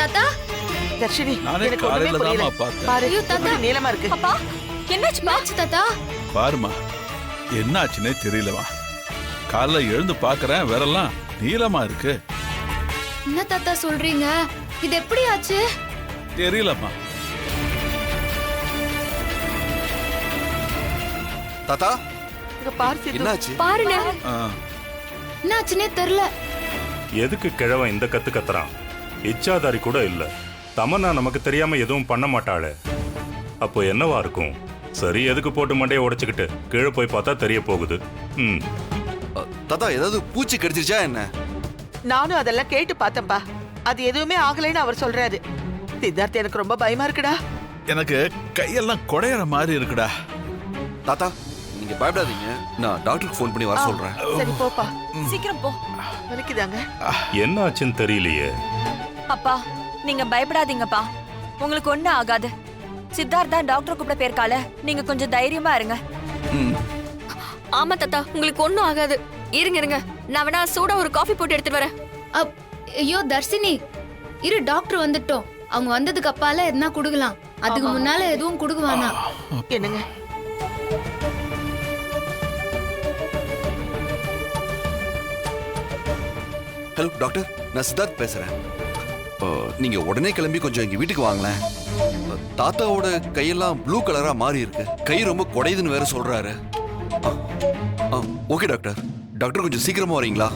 தாத்தா தர்ஷினி நானே எனக்கு ஒண்ணுமே காலையில புரியல. தான் பார்த்தேன். பாரு ஐயோ, தாத்தா. எப்படி நீளமா இருக்கு. அப்பா என்னாச்சு தாத்தா? பாருமா என்னாச்சுன்னே தெரியலமா. காலைல எழுந்து பாக்குறேன் விரல்லாம் நீளமா இருக்கு. என்ன தாத்தா சொல்றீங்க? இது எப்படி ஆச்சு? தெரியலம்மா. தாத்தா இங்க பாரு சித்து. என்னாச்சு? பாருங்க ஆ, என்னாச்சுன்னே தெரியல. எதுக்கு கிழவன் இந்த கத்து கத்துறான்? இச்சாதாரி கூட இல்ல. தமன்னா நமக்கு தெரியாம எதுவும் பண்ண மாட்டாளே. அப்போ என்னவா இருக்கும்? சரி, எதுக்கு போட்டு மண்டையை உடைச்சுக்கிட்டு கீழே போய் பார்த்தா தெரிய போகுது. தாத்தா ஏதாவது பூச்சி கடிச்சிருச்சா என்ன? நானும் அதெல்லாம் கேட்டு பார்த்தேன்பா. அது எதுவுமே ஆகலைன்னு அவர் சொல்றாரு. சித்தார்த் எனக்கு ரொம்ப பயமா இருக்குடா. எனக்கு கையெல்லாம் குடையற மாதிரி இருக்குடா. தாத்தா நீங்க பயப்படாதீங்க, நான் டாக்டருக்கு ஃபோன் பண்ணி வர சொல்றேன். சரி போப்பா. சீக்கிரம் போ. வலிக்குதாங்க. என்ன ஆச்சுன்னு தெரியலையே. அப்பா நீங்க பயப்படாதீங்கப்பா, உங்களுக்கு ஒண்ணும் ஆகாது. சித்தார்த்தா டாக்டர் கூப்பிட போயிருக்கால, நீங்க கொஞ்சம் தைரியமா இருங்க. ஆமா தாத்தா, உங்களுக்கு ஒண்ணும் ஆகாது. இருங்க நான் வேணா சூடா ஒரு காஃபி போட்டு எடுத்து வரேன். ஐயோ தர்ஷினி, இரு டாக்டர் வந்துட்டோம். அவங்க வந்ததுக்கு அப்பால எதுனா குடுக்கலாம். அதுக்கு முன்னால எதுவும் குடுக்குவானா? என்னங்க ஹலோ டாக்டர், நான் சித்தார்த் பேசுறேன். நீங்க உடனே கிளம்பி கொஞ்சம் எங்க வீட்டுக்கு வாங்களேன். தாத்தாவோட கையெல்லாம் ப்ளூ கலரா மாறி இருக்கு. கை ரொம்ப குடையுதுன்னு வேற சொல்றாரு. Okay doctor. டாக்டர் கொஞ்சம் சீக்கிரமா வரீங்களா?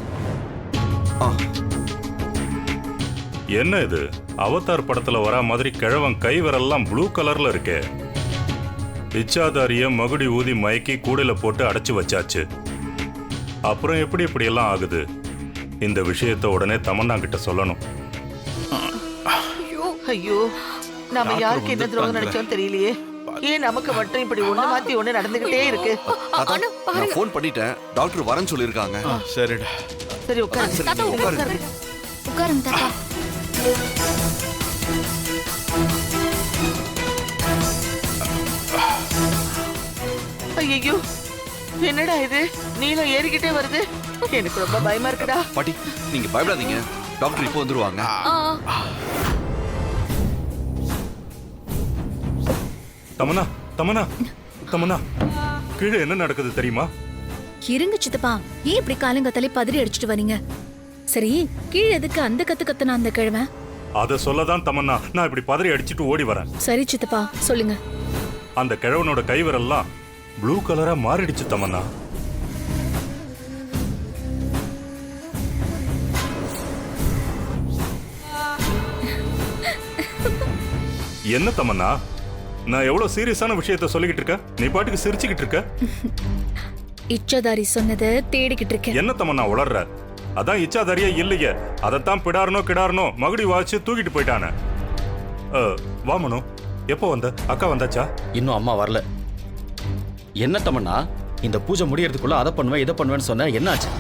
என்ன இது? அவதார் படத்துல வரா மாதிரி கிழவன் கை விரல்லாம் ப்ளூ கலர்ல இருக்கே. இச்சாதாரிய மகுடி ஊதி மயக்கி கூடையில போட்டு அடைச்சு வச்சாச்சு. அப்புறம் எப்படி இப்படி எல்லாம் ஆகுது? இந்த விஷயத்த உடனே தமன்னா கிட்ட சொல்லணும். ஐயோ, நாம யாருக்கு என்ன துரோகம் நினைச்சோம் தெரியலையே. ஏன் நமக்கு மட்டும் இப்படி ஒண்ணு மாத்தி ஒண்ணு நடந்துகிட்டே இருக்கு? தாத்தா நான் ஃபோன் பண்ணிட்டேன், டாக்டர் வரேன்னு சொல்லிருக்காங்க. சரிடா. சரி உட்காருங்க. உட்காருங்க தாத்தா. ஐயோ, என்னடா இது? நீளம் ஏறிக்கிட்டே வருது. எனக்கு ரொம்ப பயமா இருக்குடா. பாட்டி நீங்க பயப்படாதீங்க, டாக்டர் இப்போ வந்துருவாங்க. தமன்னா தமன்னா தமன்னா, கீழே என்ன நடக்குது தெரியுமா? இருங்க சித்தப்பா, ஏன் இப்படி காலங்கத்தலை பதறி அடிச்சுட்டு வரீங்க? சரி, கீழே எதுக்கு அந்த கத்து கத்துனா அந்த கிழவன்? அத சொல்லதான் தமன்னா நான் இப்படி பதறி அடிச்சுட்டு ஓடி வரேன். சரி சித்தப்பா, சொல்லுங்க. அந்த கிழவனோட கைவிரல்லாம் ப்ளூ கலரா மாறிடுச்சு தமன்னா. என்ன தமன்னா, நான் எவ்வளவு சீரியஸான விஷயத்த சொல்லிக்கிட்டு இருக்க, நீ பாட்டுக்கு சிரிச்சுக்கிட்டு இருக்க. இச்சாதாரி சொன்னதை தேடிக்கிட்டு இருக்கேன். என்ன தமன்னா உளர்ற? அதான் இச்சாதாரியே இல்லையே, அதைத்தான் பிடாரனோ கிடாரனோ மகுடி வாச்சு தூக்கிட்டு போயிட்டானே. வாமனோ, எப்போ வந்த? அக்கா வந்தாச்சா? இன்னும் அம்மா வரல. என்ன தமன்னா, இந்த பூஜை முடியறதுக்குள்ள அதை பண்ணுவேன் இதை பண்ணுவேன்னு சொன்ன, என்னாச்சு?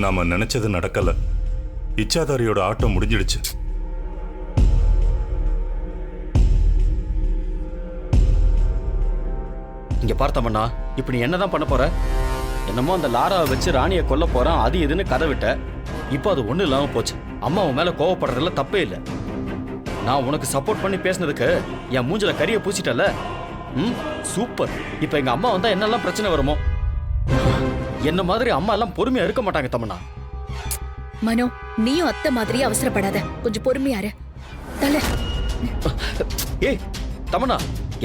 நாம நினைச்சது நடக்கல. இச்சாதாரியோட ஆட்டம் முடிஞ்சிடுச்சு. இங்க பார்த்தமண்ணா, இப்ப நீ என்னதான் பண்ண போற? என்னமோ அந்த லாராவை வச்சு ராணியை கொல்ல போறான் அது இதுன்னு கதை விட்ட. இப்போ அது ஒண்ணு இல்லாம போச்சு. அம்மா உன் மேல கோவப்படுறதுல தப்பே இல்லை. நான் உனக்கு சப்போர்ட் பண்ணி பேசினதுக்கு என் மூஞ்சில கரிய பூசிட்டல. சூப்பர். இப்ப எங்க அம்மா வந்தா என்னெல்லாம் பிரச்சனை வருமோ? என்ன மாதிரி அம்மா எல்லாம் பொறுமையா இருக்க மாட்டாங்க தமன்னா. மனோ, நீயும் அத்தை மாதிரி அவசரப்படாத, கொஞ்சம் பொறுமையாரு. தல ஏய் தமன்னா,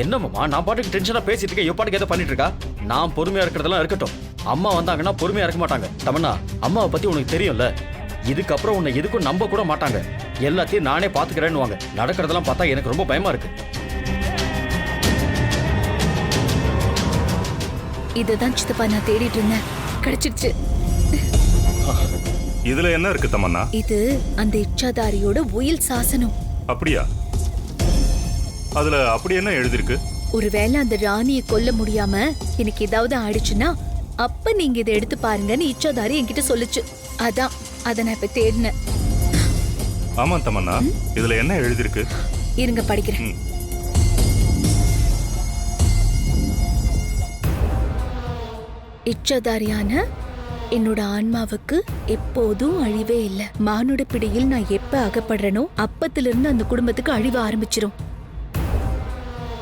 என்னம்மா நான் பாட்டுக்கு டென்ஷனா பேசிட்டு இருக்கேன், இவ பாட்டுக்கு எதை பண்ணிட்டு இருக்கா? நான் பொறுமையா இருக்கிறதெல்லாம் இருக்கட்டும். அம்மா வந்தாங்கன்னா பொறுமையா இருக்க மாட்டாங்க தமன்னா. அம்மாவை பத்தி உனக்கு தெரியும்ல, இதுக்கப்புறம் உன்னை எதுக்கும் நம்ப கூட மாட்டாங்க. எல்லாத்தையும் நானே பாத்துக்கிறேன்னு வாங்க. நடக்கிறதெல்லாம் பார்த்தா எனக்கு ரொம்ப பயமா இருக்கு. இதுதான் சித்தப்பா நான் தேடிட்டு இருந்தேன், கிடைச்சிருச்சு. இதுல என்ன இருக்கு தமன்னா? இது அந்த இச்சாதாரியோட உயில் சாசனம். அப்படியா? அதுல அப்படி என்ன எழுதிருக்கு? ஒருவேளை அந்த ராணியை கொல்ல முடியாம எனக்கு ஏதாவது ஆயிடுச்சுன்னா அப்ப நீங்க இதை எடுத்து பாருங்கன்னு இச்சாதாரி என்கிட்ட சொல்லுச்சு. அதான் அத நான் இப்ப தேடினேன். ஆமா தமன்னா, இதுல என்ன எழுதிருக்கு? இருங்க படிக்கிறேன். இச்சதாரியான என்னோட ஆன்மாவுக்கு எப்போதும் அழிவே இல்லை. மானுட பிடியில் நான் எப்ப அகப்படுறேனோ அப்பத்திலிருந்து அந்த குடும்பத்துக்கு அழிவு ஆரம்பிச்சிரும்.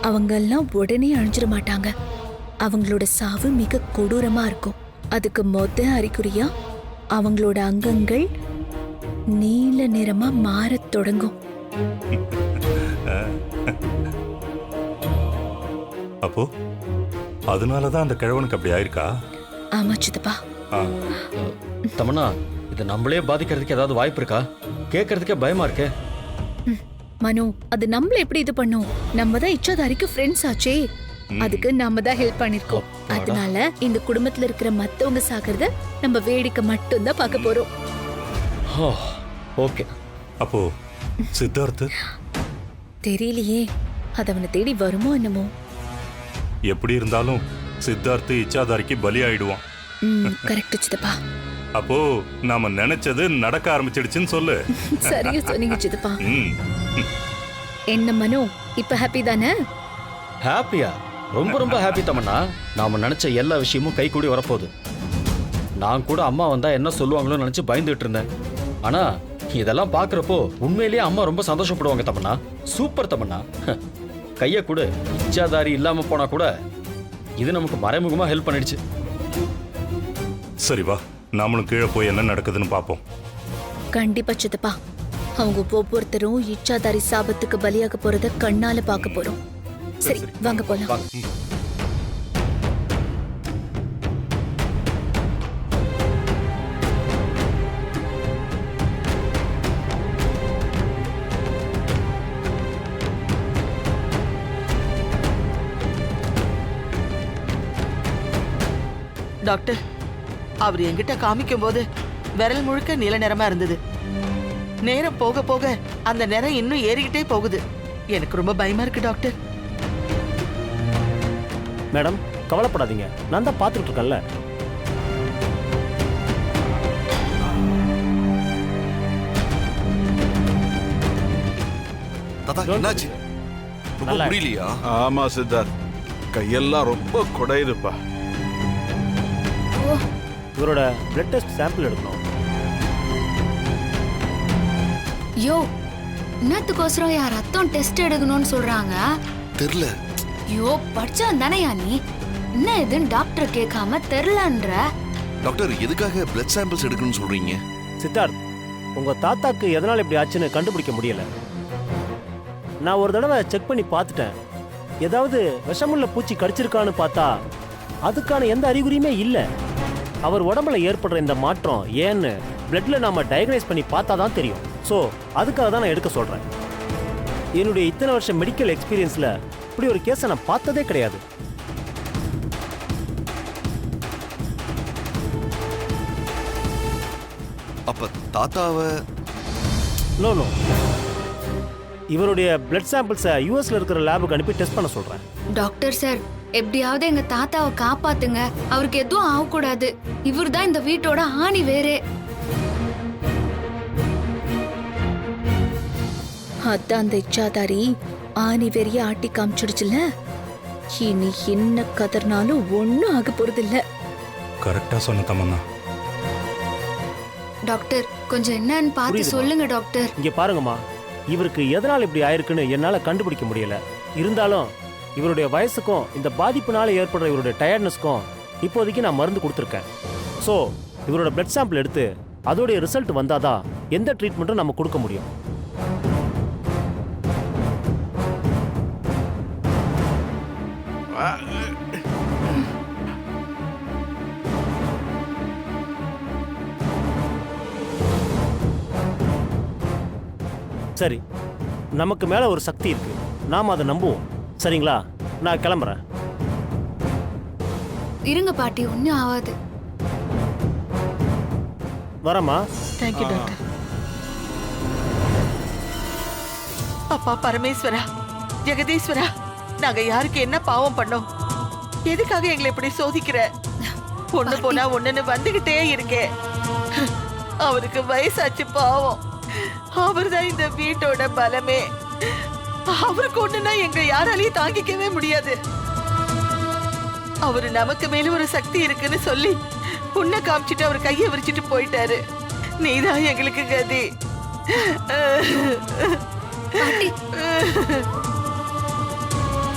அவங்க எல்லாம் உடனே அழிஞ்சிட மாட்டாங்க. அவங்களோட சாவு மிக கொடூரமா இருக்கும். அதுக்கு மொத்த அறிகுறியா அவங்களோட அங்கங்கள் நீல நிறமா மாறத் தொடங்கும். அப்போ அதனாலதான் அந்த கிழவனுக்கு அப்படி ஆயிருக்கா? ஆமா சித்தப்பா. தமன்னா, இதை நம்மளே பாதிக்கிறதுக்கு ஏதாவது வாய்ப்பு இருக்கா? கேட்கறதுக்கே பயமா இருக்கே. மனு, அது நம்மள எப்படி இது பண்ணும்? நம்ம தான் இச்சாதாரிக்கு ஃப்ரெண்ட்ஸ் ஆச்சே. அதுக்கு நாம தான் ஹெல்ப் பண்ணிருக்கோம். அதனால இந்த குடும்பத்துல இருக்கிற மத்தவங்க சாகிறத நம்ம வேடிக்கை மட்டும் தான் பார்க்க போறோம். ஓகே. அப்போ சித்தார்த் தெரியலையே, அது அவனை தேடி வருமோ என்னமோ. எப்படி இருந்தாலும் சித்தார்த் இச்சாதாரிக்கு பலி ஆயிடுவான். கரெக்ட் சித்தப்பா. அப்போ நாம நினைச்சது நடக்க ஆரம்பிச்சிடுச்சுன்னு சொல்லு. சரியா சொன்னீங்க சித்தப்பா. ம். என்ன மனு, இப்ப ஹாப்பி தானே? ஹாப்பியா? ரொம்ப ரொம்ப ஹாப்பி தமன்னா. நாம நினைச்ச எல்லா விஷயமும் கை கூடி வரப்போகுது. நான் கூட அம்மா வந்தா என்ன சொல்லுவாங்களோ நினைச்சு பயந்துட்டு இருந்தேன். ஆனா இதெல்லாம் பாக்குறப்போ உண்மையிலேயே அம்மா ரொம்ப சந்தோஷப்படுவாங்க தமன்னா. சூப்பர் தமன்னா. கைய கூட இச்சாதாரி இல்லாம போனா கூட இது நமக்கு மறைமுகமா ஹெல்ப் பண்ணிடுச்சு. சரி வா, நாமளும் கீழே போய் என்ன நடக்குதுன்னு பாப்போம். கண்டிப்பா சித்தப்பா. அவங்க ஒவ்வொருத்தரும் இச்சாதாரி சாபத்துக்கு பலியாக போறத கண்ணால பார்க்க போறோம். சரி வாங்க போலாம். வாங்க. டாக்டர், அவர் என்கிட்ட காமிக்கும் போது விரல் முழுக்க நீல நிறமா இருந்தது. நேரம் போக போக அந்த நிறம் இன்னும் ஏறிக்கிட்டே போகுது. எனக்கு ரொம்ப பயமா இருக்கு டாக்டர். மேடம், கவலைப்படாதீங்க, நான் தான் பார்த்துட்டு இருக்கேன்ல. தாத்தா, என்னாச்சு? ரொம்ப நல்லா புரியலையா? ஆமா சித்தார்த், கையெல்லாம் ரொம்ப கொடையுதுப்பா. இவரோட பிளட் டெஸ்ட் சாம்பிள் எடுக்கணும். யோ, என்னத்துக்கோசரம் யார் ரத்தம் டெஸ்ட் எடுக்கணும்னு சொல்றாங்க? தெரியல. யோ, படிச்சவன் தானேயா நீ? என்ன இதுன்னு டாக்டர் கேட்காம தெரியலன்ற. டாக்டர், எதுக்காக பிளட் சாம்பிள்ஸ் எடுக்கணும்னு சொல்றீங்க? சித்தார்த், உங்க தாத்தாக்கு எதனால இப்படி ஆச்சுன்னு கண்டுபிடிக்க முடியல. நான் ஒரு தடவை செக் பண்ணி பார்த்துட்டேன். ஏதாவது விஷமுள்ள பூச்சி கடிச்சிருக்கான்னு பார்த்தா அதுக்கான எந்த அறிகுறியுமே இல்லை. அவர் உடம்புல ஏற்படுற இந்த மாற்றம் ஏன்னு பிளட்ல நாம டயக்னைஸ் பண்ணி பார்த்தா தான் தெரியும். ஸோ அதுக்காக தான் நான் எடுக்க சொல்றேன். என்னுடைய இத்தனை வருஷம் மெடிக்கல் எக்ஸ்பீரியன்ஸ்ல இப்படி ஒரு கேஸை நான் பார்த்ததே கிடையாது. அப்ப தாத்தாவை நோ நோ, இவருடைய பிளட் சாம்பிள்ஸை யூஎஸ்ல இருக்கிற லேபுக்கு அனுப்பி டெஸ்ட் பண்ண சொல்றேன். டாக்டர் சார், எப்படியாவது எங்க தாத்தாவை காப்பாத்துங்க. அவருக்கு எதுவும் ஆகக்கூடாது. இவர் தான் இந்த வீட்டோட ஆணி வேறே. அதான் அந்த இச்சாதாரி ஆணி வெறிய ஆட்டி காமிச்சிடுச்சுல. இனி என்ன கதர்னாலும் ஒன்னும் ஆக போறது இல்ல. கரெக்டா சொன்ன தமன்னா. டாக்டர், கொஞ்சம் என்னன்னு பார்த்து புரியுதுமா? சொல்லுங்க டாக்டர். இங்க பாருங்கம்மா, இவருக்கு எதனால் இப்படி ஆயிருக்குன்னு என்னால கண்டுபிடிக்க முடியல. இருந்தாலும் இவருடைய வயசுக்கும் இந்த பாதிப்புனால ஏற்படுற இவருடைய டயர்ட்னஸ்க்கும் இப்போதைக்கு நான் மருந்து கொடுத்துருக்கேன். ஸோ இவரோட பிளட் சாம்பிள் எடுத்து அதோடைய ரிசல்ட் வந்தாதான் எந்த ட்ரீட்மெண்ட்டும் நம்ம கொடுக்க முடியும். சரி, நமக்கு மேல ஒரு சக்தி இருக்கு, நாம அதை நம்புவோம். சரிங்களா? நான் கிளம்புறேன். இருங்க பாட்டி, ஒன்னும் ஆகாது. வரமா? Thank you doctor. அப்பா பரமேஸ்வரா, ஜெகதீஸ்வரா, நாங்க யாருக்கு என்ன பாவம் பண்ணோம்? எதுக்காக எங்களை இப்படி சோதிக்கிற? ஒண்ணு போனா ஒண்ணுன்னு வந்துகிட்டே இருக்கே. அவருக்கு வயசாச்சு பாவம். அவர்தான் இந்த வீட்டோட பலமே. அவருக்கு ஒண்ணுன்னா எங்க யாராலையும் தாங்கிக்கவே முடியாது. அவரு நமக்கு மேல ஒரு சக்தி இருக்குன்னு சொல்லி உன்னை காமிச்சிட்டு அவர் கையை விரிச்சிட்டு போயிட்டாரு. நீதான் எங்களுக்கு கதி. பாட்டி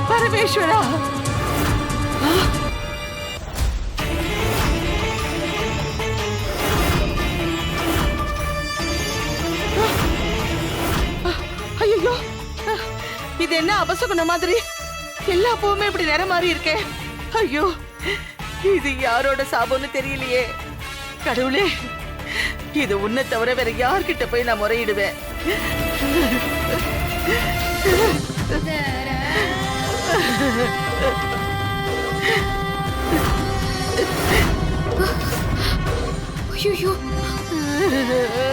பரமேஸ்வரா, ஐயோ, இது என்ன அபசகுன மாதிரி எல்லா பூவுமே இப்படி நிற மாறி இருக்கே. ஐயோ, இது யாரோட சாபம்னு தெரியலையே. கடவுளே, இது உன்னை தவிர வேற யார்கிட்ட போய் நான் முறையிடுவேன்? ஐயோ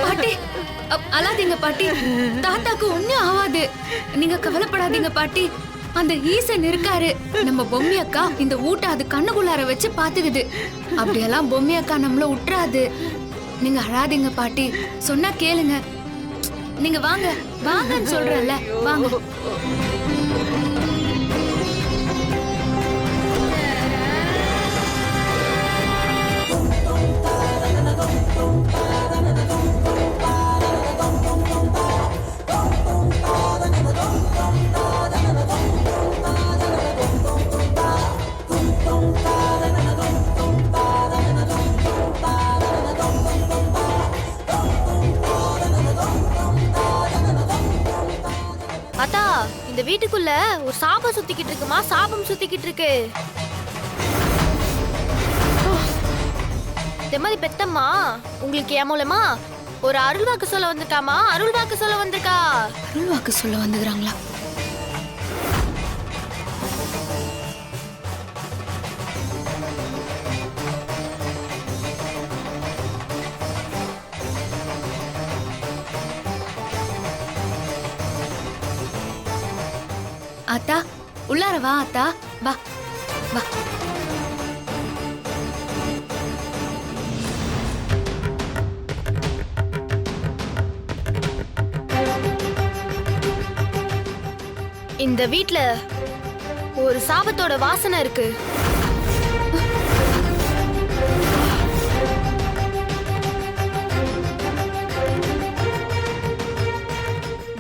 பாட்டி, அழாதீங்க பாட்டி. தாத்தாக்கு ஒண்ணும் ஆகாது, நீங்க கவலைப்படாதீங்க பாட்டி. அந்த ஈசன் இருக்காரு, நம்ம பொம்மி அக்கா இந்த ஊட்ட அது கண்ணுக்குள்ளார வச்சு பாத்துக்குது. அப்படியெல்லாம் பொம்மி அக்கா நம்மள விட்டுறாது. நீங்க அழாதீங்க பாட்டி, சொன்னா கேளுங்க. நீங்க வாங்க வாங்கன்னு சொல்றேன்ல, வாங்க. அத்தா, இந்த வீட்டுக்குள்ள ஒரு சாபம் சுத்திக்கிட்டு இருக்குமா, சாபம் சுத்திக்கிட்டு இருக்கு. தெம்மதி பெத்தம்மா, உங்களுக்கு என் மூலமா ஒரு அருள்வாக்கு சொல்ல வந்திருக்காமா, அருள்வாக்கு சொல்ல வந்திருக்கா. அருள்வாக்கு சொல்ல வந்துக்கிறாங்களா? அத்தா, உள்ளார வா அத்தா, வா வா. இந்த வீட்ல ஒரு சாபத்தோட வாசனை இருக்கு.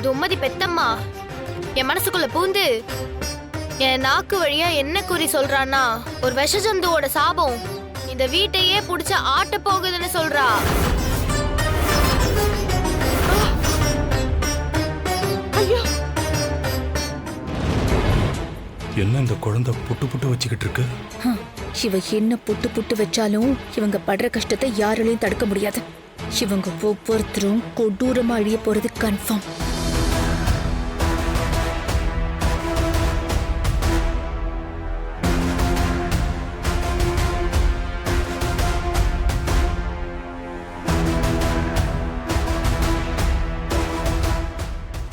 தும்மதி பெத்தம்மா என் மனசுக்குள்ள பூந்து என் நாக்கு வழியா என்ன குறி சொல்றான்னா, ஒரு விஷஜந்துவோட சாபம் இந்த வீட்டையே புடிச்சு ஆட்ட போகுதுன்னு சொல்றா. என்ன இந்த குழந்தை புட்டு புட்டு வச்சுக்கிட்டு இருக்கு? இவ என்ன புட்டு புட்டு வச்சாலும் இவங்க படுற கஷ்டத்தை யாராலையும் தடுக்க முடியாது. இவங்க ஒவ்வொருத்தரும் கொடூரமா அழிய போறது கன்ஃபார்ம்.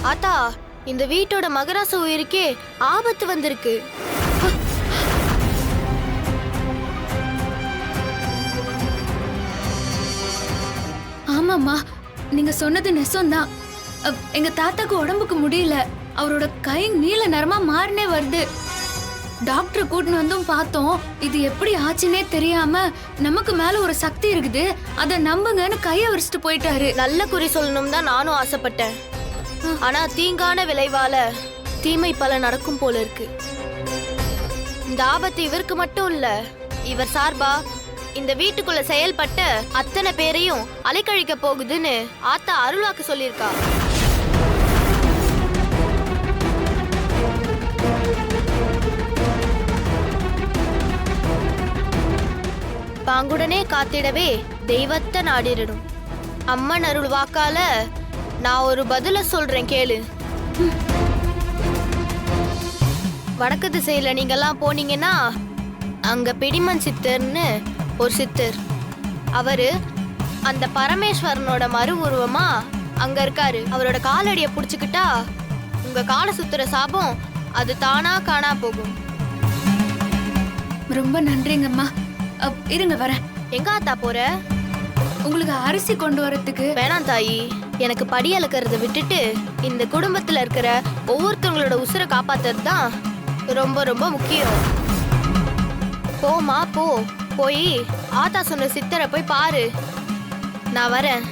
ஆத்தா, இந்த வீட்டோட மகராச உயிருக்கே ஆபத்து வந்திருக்கு. ஆமாம்மா, நீங்க சொன்னது நெசம்தான். எங்க தாத்தாக்கு உடம்புக்கு முடியல, அவரோட கை நீல நிறமா மாறினே வருது. டாக்டர் கூட்டின்னு வந்தும் பார்த்தோம். இது எப்படி ஆச்சுன்னே தெரியாம நமக்கு மேல ஒரு சக்தி இருக்குது, அதை நம்புங்கன்னு கைய விரிச்சிட்டு போயிட்டாரு. நல்ல குறி சொல்லணும் தான் நானும் ஆசைப்பட்டேன். ஆனா தீங்கான விளைவால தீமை பல நடக்கும் போல இருக்கு. இந்த ஆபத்து இவருக்கு மட்டும் இல்ல, இவர் சார்பா இந்த வீட்டுக்குள்ள செயல்பட்ட அத்தனை பேரையும் அலைக்கழிக்க போகுதுன்னு ஆத்தா அருள்வாக்கு சொல்லியிருக்கா. பாங்குடனே காத்திடவே தெய்வத்தை நாடிடணும். அம்மன் அருள் வாக்கால நான் ஒரு பதில சொல்றேன், கேளு. வடக்கு திசையில நீங்கெல்லாம் போனீங்கன்னா அங்க பிடிமன் சித்தர்னு ஒரு சித்தர். அவரு அந்த பரமேஸ்வரனோட மறு உருவமா அங்க இருக்காரு. அவரோட காலடியை புடிச்சுக்கிட்டா உங்க காலை சுத்துற சாபம் அது தானா காணா போகும். ரொம்ப நன்றிங்கம்மா. இருங்க வரேன். எங்க ஆத்தா போற? உங்களுக்கு அரிசி கொண்டு வரதுக்கு. வேணாம் தாயி, எனக்கு படி அளக்கிறத விட்டுட்டு இந்த குடும்பத்துல இருக்கிற ஒவ்வொருத்தவங்களோட உசுரை காப்பாத்துறது தான் ரொம்ப ரொம்ப முக்கியம். போமா போ, போய் ஆத்தா சொன்ன சித்தரை போய் பாரு. நான் வரேன்.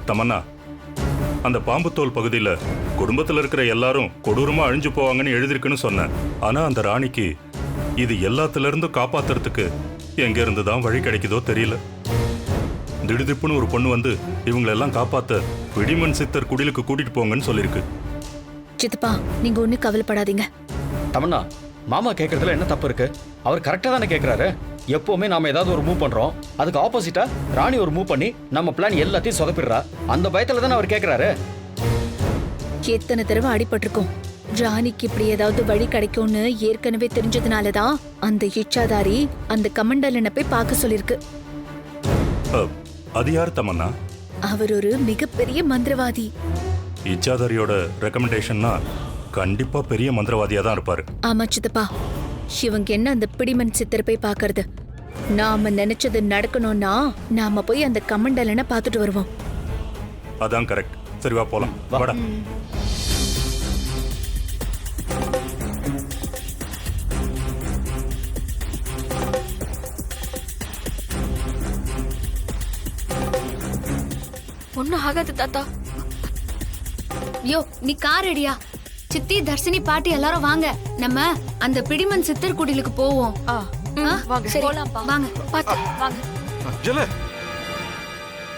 தமன்னா, அந்த பாம்புத்தோல் பகுதியில் குடும்பத்தில் இருக்கிற எல்லாரும் கொடூரமா அழிஞ்சு போவாங்கன்னு எழுதிருக்குன்னு சொன்னேன். ஆனா அந்த ராணிக்கு இது எல்லாத்துல இருந்தும் காப்பாத்துறதுக்கு எங்க இருந்து தான் வழி கிடைக்குதோ தெரியல. திடுதிப்புன்னு ஒரு பொண்ணு வந்து இவங்களெல்லாம் காப்பாத்த பிடிமன் சித்தர் குடிலுக்கு கூட்டிட்டு போங்கன்னு சொல்லியிருக்கு. சித்தப்பா நீங்க ஒண்ணு கவலைப்படாதீங்க. தமன்னா, மாமா கேட்கறதுல என்ன தப்பு இருக்கு? அவர் கரெக்டா தானே கேட்கறாரு. எப்பவுமே நாம ஏதாவது ஒரு மூவ் பண்றோம், அதுக்கு ஆப்போசிட்டா ராணி ஒரு மூவ் பண்ணி நம்ம பிளான் எல்லாத்தையும் சொதப்பிடுறா. அந்த பயத்துல தானே அவர் கேட்கறாரு. எத்தனை தடவை அடிபட்டிருக்கோம். ராணிக்கு இப்படி ஏதாவது வழி கிடைக்கும்னு ஏற்கனவே தெரிஞ்சதுனாலதான் அந்த இச்சாதாரி அந்த கமண்டலனை போய் பார்க்க சொல்லிருக்கு. அது யார் தமன்னா? அவர் ஒரு மிகப்பெரிய மந்திரவாதி. இச்சாதாரியோட ரெக்கமெண்டேஷன்னா கண்டிப்பா பெரிய மந்திரவாதியா தான் இருப்பாரு. ஆமா சித்தப்பா, இவங்க என்ன அந்த பிடிமன் சித்தரை போய் பார்க்கறது? நாம நினைச்சது நடக்கணும்னா நாம போய் அந்த கமண்டலனை பார்த்துட்டு வருவோம். அதான் கரெக்ட். சரி வா போலாம். வாடா. ஒன்னும் ஆகாது தாத்தா. யோ நீ கார் அடியா. சித்தி, தர்ஷினி, பாட்டி எல்லாரும் வாங்க. நம்ம அந்த பிடிமன் சித்தர் குடிலுக்கு போவோம். வாங்க. சரி போலாம்ப்பா. வாங்க. பாத்து வாங்க. ஜல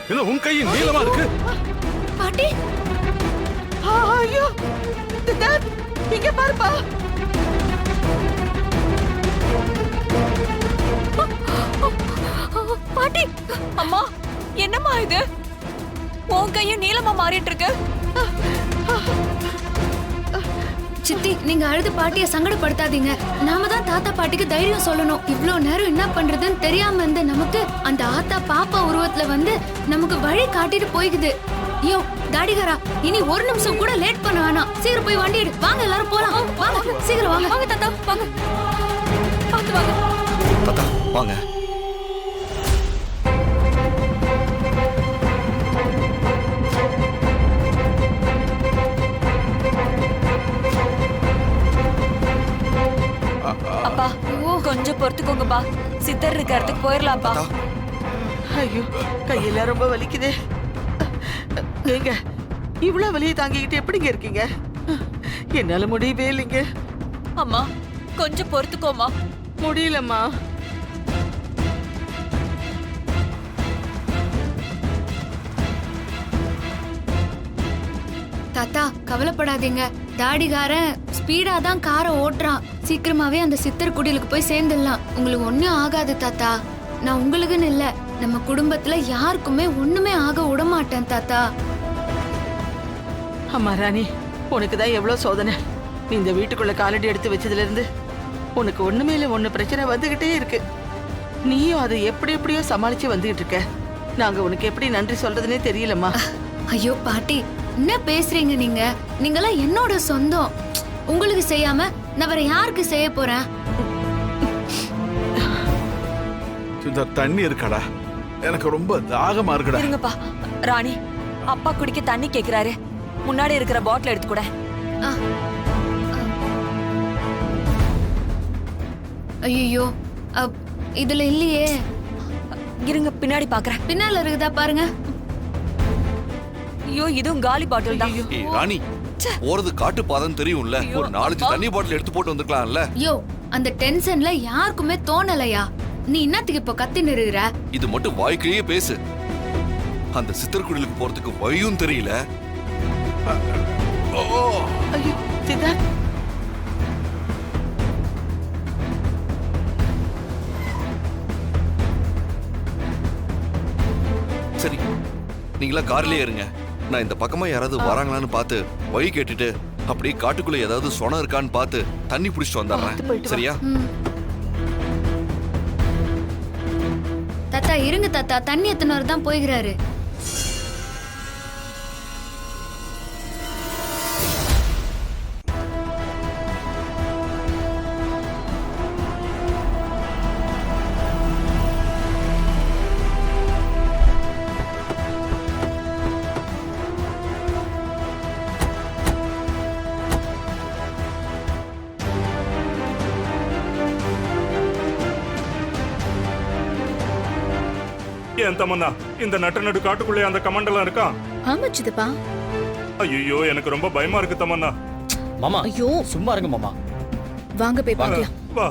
என்ன உன் கையின் நீளமா இருக்கு? பாட்டி, ஐயோ சித்தார்த், இங்க பாருப்பா. பாட்டி, அம்மா, என்னம்மா இது? உன் கையும் நீளமா மாறிட்டு இருக்கு. சித்தி, நீங்க அழுது பாட்டிய சங்கடப்படுத்தாதீங்க. நாம தான் தாத்தா பாட்டிக்கு தைரியம் சொல்லணும். இவ்ளோ நேரம் என்ன பண்றதுன்னு தெரியாம இருந்த நமக்கு அந்த ஆத்தா பாப்பா உருவத்துல வந்து நமக்கு வழி காட்டிட்டு போய்க்குது. ஐயோ தாடிகாரா, இனி ஒரு நிமிஷம் கூட லேட் பண்ண வேணாம். சீக்கிரம் போய் வண்டி எடு. வாங்க எல்லாரும் போலாம். வாங்க சீக்கிரம் வாங்க. வாங்க தாத்தா, வாங்க. பாத்து வாங்க. தாத்தா வாங்க. அப்பா, கொஞ்சம் பொறுத்துக்கோங்கப்பா. சித்தர் இருக்க இடத்துக்கு போயிடலாம்ப்பா. ஐயோ கையெல்லாம் ரொம்ப வலிக்குதே. ஏங்க இவ்வளவு வலியை தாங்கிக்கிட்டு எப்படிங்க இருக்கீங்க? என்னால முடியவே இல்லைங்க. அம்மா, கொஞ்சம் பொறுத்துக்கோமா. முடியலம்மா. தாத்தா கவலைப்படாதீங்க. தாடிகாரன் ஸ்பீடா தான் காரை ஓட்டுறான். சீக்கிரமாவே அந்த சித்தர் குடிலுக்கு போய் சேர்ந்துடலாம். உங்களுக்கு ஒண்ணும் ஆகாது தாத்தா. நான் உங்களுக்குன்னு இல்ல, நம்ம குடும்பத்துல யாருக்குமே ஒண்ணுமே ஆக விட மாட்டேன் தாத்தா. அம்மா ராணி, உனக்கு தான் எவ்வளவு சோதனை. நீ இந்த வீட்டுக்குள்ள காலடி எடுத்து வச்சதுல இருந்து உனக்கு ஒண்ணுமே இல்ல, ஒண்ணு பிரச்சனை வந்துகிட்டே இருக்கு. நீயும் அதை எப்படி எப்படியோ சமாளிச்சு வந்துகிட்டு இருக்க. நாங்க உனக்கு எப்படி நன்றி சொல்றதுன்னே தெரியலம்மா. ஐயோ பாட்டி, என்ன பேசுறீங்க நீங்க? நீங்களாம் என்னோட சொந்தம். உங்களுக்கு செய்யாம நான் வேற யாருக்கு செய்ய போறேன்? இந்த தண்ணி இருக்காடா, எனக்கு ரொம்ப தாகமா இருக்குடா. இருங்கப்பா. ராணி, அப்பா குடிக்க தண்ணி கேக்குறாரு. முன்னாடி இருக்கிற பாட்டில் எடுத்து கூட. ஐயோ இதுல இல்லையே. இருங்க, பின்னாடி பாக்குறேன். பின்னால இருக்குதா பாருங்க. ஐயோ, இதுவும் காலி பாட்டில் தான். ஏய் ராணி, போறது காட்டு பாதம் தெரியும்ல, ஒரு 4 தண்ணி பாட்டில் எடுத்து போட்டு வந்துக்கலாம்ல. யோ, அந்த டென்ஷன்ல யாருக்குமே தோணலையா? நீ என்னத்துக்கு இப்ப கத்தின்னு இருக்கிற? இது மட்டும் வாய்க்கிலேயே பேசு. அந்த சித்தர்குடிலுக்கு போறதுக்கு வழியும் தெரியல. ஐயோ சித்தார்த், சரி, நீங்களா கார்லயே இருங்க. நான் இந்த பக்கமா யாராவது வராங்களான்னு பார்த்து வழி கேட்டுட்டு அப்படியே காட்டுக்குள்ள ஏதாவது சொனம் இருக்கான்னு பார்த்து தண்ணி பிடிச்சிட்டு வந்துடுறேன். சரியா? தாத்தா இருங்க தாத்தா, தண்ணி எத்தனை தான் போய்கிறாரு. ஏன் தமன்னா இந்த நட்ட நடு காட்டுக்குள்ளே அந்த கமாண்டெல்லாம் இருக்கான்? ஆமா சித்தப்பா. ஐயோ எனக்கு ரொம்ப பயமா இருக்கு தமன்னா. மாமா ஐயோ சும்மா இருங்க மாமா. வாங்க போய் பார்க்கலாம். வா